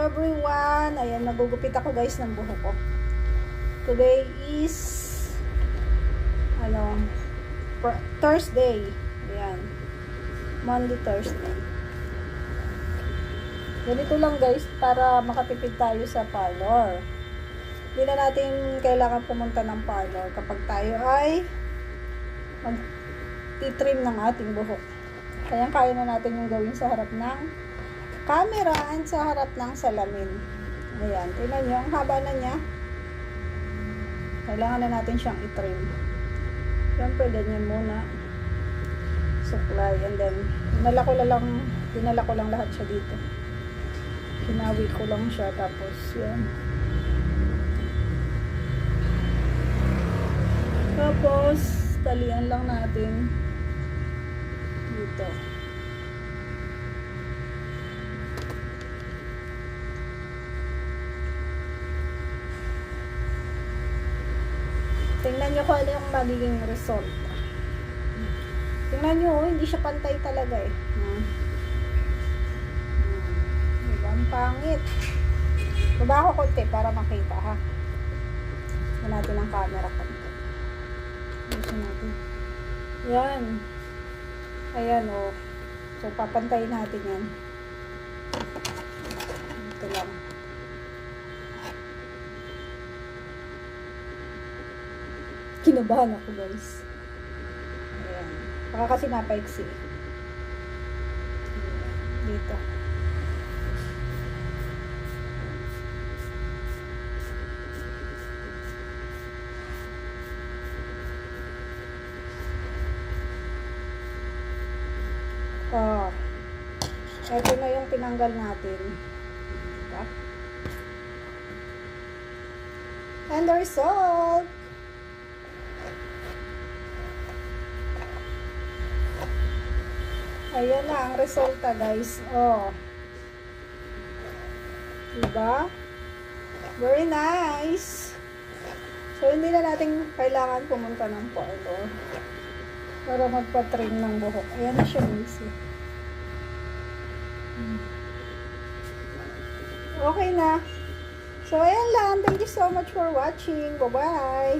everyone! Ayan, nagugupit ako guys ng buhok ko. Today is Thursday. Ayan. Monday, Thursday. Ganito lang guys para makatipid tayo sa parlor. Hindi na natin kailangan pumunta ng parlor kapag tayo ay mag-trim ng ating buhok. Kaya kaya na natin yung gawin sa harap ng camera and sa harap ng salamin. Ayan, tingnan nyo, ang haba na niya. Kailangan na natin siyang i-trim. Siyempre, ganyan muna. Suklay, and then, dinala ko lang lahat siya dito. Kinawi ko lang siya, tapos, yan. Tapos, talian lang natin dito. Tingnan nyo kung ano yung magiging result. Tingnan nyo, hindi siya pantay talaga eh. Diba? Ang pangit. Baba ako konti para makita ha. Tignan natin ang camera konti. Ayusin natin. Yan. Ayan o. So, papantayin natin yan. Ito lang. Kinabahan ako guys. Ayan. Baka kasi napaiksi. Dito. Oh. Ito na yung tinanggal natin. Diba? And the result. Ayan na ang resulta guys. Oh. Diba? Very nice. So, hindi na natin kailangan pumunta ng parlor para magpa-trim ng buhok. Ayan na siya guys. Okay na. So, ayan lang. Thank you so much for watching. Bye-bye.